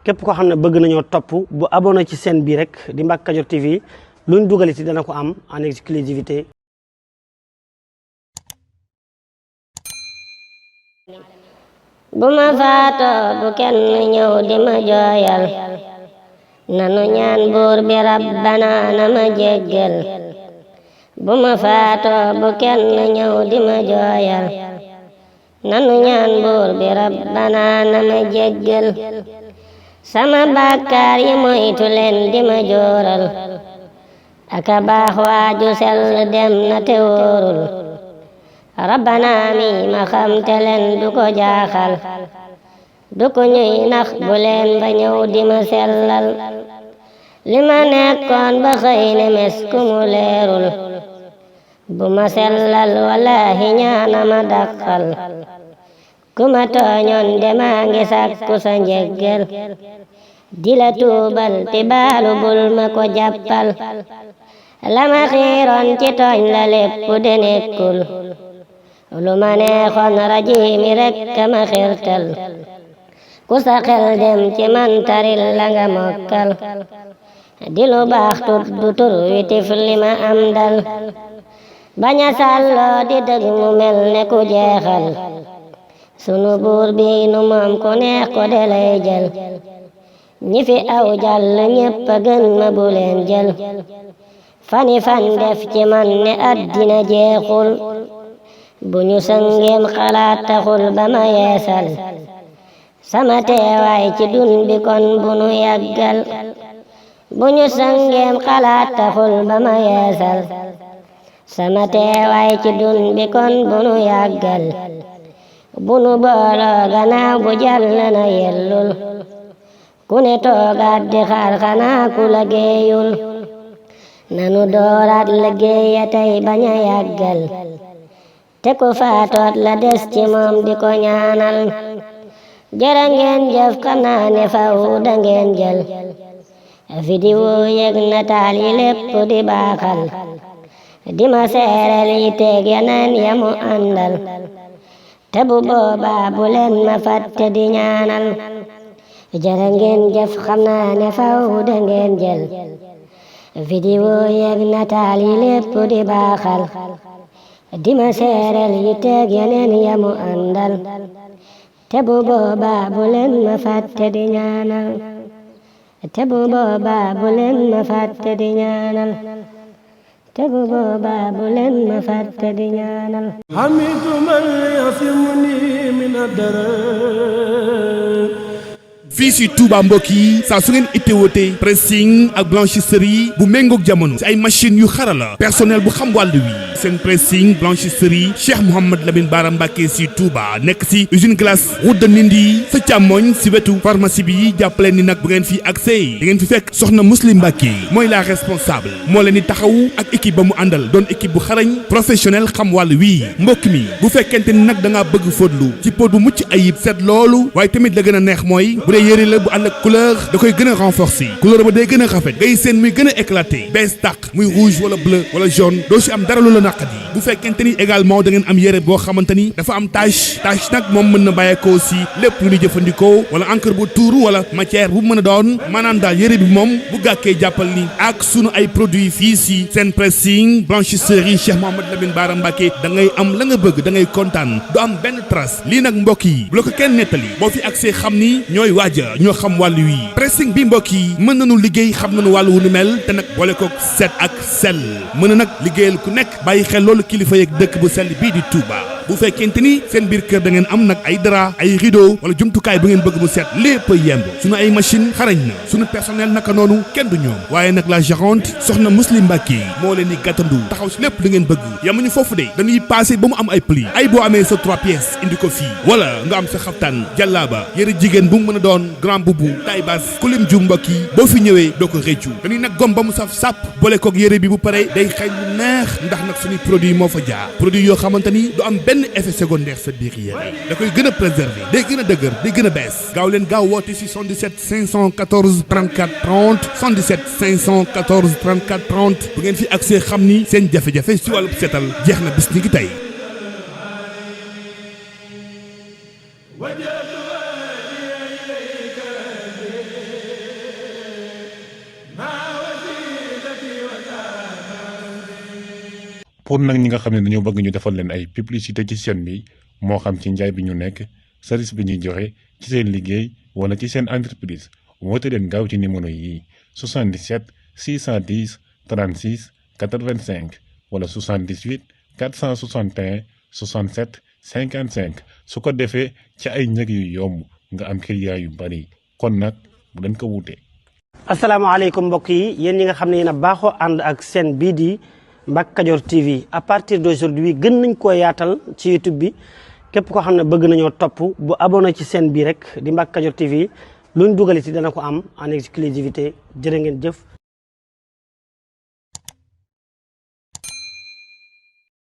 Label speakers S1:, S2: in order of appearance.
S1: képp koo xam ne bëgg nañoo topp bu abonné ci chaîne bii rek di Mbacke Kadior TV luñ dugaliti dana ko am en exclusivité.
S2: bu ma faatoo bu kenn ñëw di ma jooyal nanu ñaan buur bi rabbana na ma jéggal bu ma faatoo bu kenn ñëw di ma jooyal nanu ñaan buur bi rabbana na ma jéggal sama bàkkaar yi moytu leen di ma jooral aka baax waaju sell dem na te wóorul rabbana mi ma xam te leen du ko jaaxal du ko ñuy nax bu leen ba ñëw di ma sellal li ma nekkoon ba xëy ne mes ku mu leerul bu ma sellal wallahi ñaana ma dàqal ku ma tooñoon de maa ngi sàkku sa njéggal di la tuubal ti baalu bul ma ko jàppal la ma xiiroon ci tooñ la lépp de nekkul lu ma neexoon rajiimi rekk ma xirtal ku sa xel dem ci man taril la nga mokkal di lu baax tuddu tur wi tifli ma am dal baña sàlloo di dëgg mu mel ne ku jeexal sunu buur bi nu moom ku neex ko de lay jël ñi fi aw jàll ñépp a gën ma bu leen jël fani fan def ci man ne àddina jeexul bu ñu sëngeem xalaat taxul ba ma yeesal sama teewaay ci dun bi kon bu nu yàggal bu ñu sëngeem xalaat taxul ba ma yeesal sama teewaay ci dun bi kon bu nu yàggal bu nu booloo gannaaw bu jàll na yellul ku ne toogaat di xaar xanaa ku liggéeyul nanu dooraat liggéeya tey bañ a yàggal te ku faatoot la des ci moom di ko ñaanal jërë ngeen jëf xam naa ne faw da ngeen jël vidéo yëg nataal yi lépp di baaxal di ma seereel yi teeg yeneen ya mu àndal te bu boobaa bu leen ma fàtte di ñaanal jërë ngeen jëf xam naa ne faw da ngeen jël vidéo yëg nataal yi lépp di baaxal di ma seereel yi teeg yeneen ya mu àndal te bu boobaa bu leen ma fàtte di ñaanal te bu boobaa bu leen ma fàtte di ñaanal te bu boobaa bu leen ma fàtte di ñaanal
S3: hamitu man yasimuni min ad-darar
S4: fii si Touba mbokk yi saa su ngeen itteewatee pressing ak blanchisserie bu méngoog jamono si ay machines yu xarala personnel bu xam wàll wi seen pressing blanchisserie Cheikh Mouhamad Lamine Bara Mbacké si Touba nekk si usine glace route de Ndindi sa càmmoñ si wetu pharmacie bi jàppaleen ni nag bu ngeen fi accès da ngeen fi fekk soxna Muslim Mbacké mooy la responsable moo leen di taxaw ak équipe ba mu àndal doon équipe bu xarañ professionnel xam wàll wi mbokk mi bu fekkente ni nag da ngaa bëgg fóotlu ci pot bu mucc ayib seet loolu waaye tamit la gën a neex mooy yëre la bu ànd ak couleur da koy gën a renforcer couleur ba day gën a rafet ngay seen muy gën a éclaté bees tàq muy rouge wala bleu wala jaune doo si am dara lu la naqadi bu fekkente ni également da ngeen am yëre boo xamante ni dafa am tache nag moom mën na bàyyeekoo si lépp lu ñu jëfandikoo wala encre bu tuuru wala matière bu mën a doon maanaam daal yëre bi moom bu gàkkee jàppal ni ak sunu ay produits fii si seen pressing blanchisserie Cheikh Mouhamad Lamine Bara Mbacké da ngay am la nga bëgg da ngay kontaan du am benn trace lii nag mbokk yi bu la ko kenn nettali boo fi accès xam ni ñooy waaja ñoo xam wàllu wi pressing bi mbokk yi mën nañu liggéey xam nañu wàllu wu nu mel te nag boole ko set ak sell mën na nag liggéeyal ku nekk bàyyi xel loolu kilifa yeeg dëkk bu sell bii di Touba bu fekkente ni seen biir kër da ngeen am nag ay drap ay rideau wala jumtukaay bu ngeen bëgg mu set lépp a yemb sunu ay machine xarañ na sunu personnel naka noonu kenn du ñoom waaye nag la gérante soxna Muslim Mbacké moo leen di gàttandu taxaw si lépp lu ngeen bëgg yamuñu foofu de dañuy passé ba mu am ay pli ay boo amee sa 3 pièces indi ko fii wala nga am sa xaftaan jàllaaba yëre jigéen bu mu mën a doon grand boubou taille basse kulim ju mbokk yi boo fi ñëwee doo ko réccu dañuy nag gom ba mu saf sàpp boole koog yëre bi bu pare day xeeñ lu neex ndax nag suñuy produit moo fa jaar produit yoo xamante ni du am benn effet secondaire sa biir yére da koy gën a préserver day gën a dëgër day gën a bees gaaw leen gaaw woote si 77 514 34 30 77 514 34 30 bu ngeen fi accès xam ni seen jafe-jafe si wàllu seetal jeex na bis ni ki tey
S5: pour nag ñi nga xam ne dañoo bëgg ñu defal leen ay publicité ci chaîne bi moo xam ci njaay bi ñu nekk service bi ñuy joxe ci seen liggéey wala ci seen entreprise woote leen gaaw ci numéro yi 77 610 36 85 wala 78 461 67 55 su ko defee ci ay njëg yu yomb nga am client yu bari kon nag bu leen ko wuute.
S1: asalaamaaleykum mbokk yi yéen ñi nga xam ne yéen a baaxoo ànd ak seen bii di Mbacke Kadior TV à partir d'aujourd'hui gën nañ koo yaatal ci YouTube bi képp koo xam ne bëgg nañoo topp bu abonné ci seen bii rek di Mbacke Kadior TV luñ dugal ci dana ko am en exclusivité jërë ngeen jëf.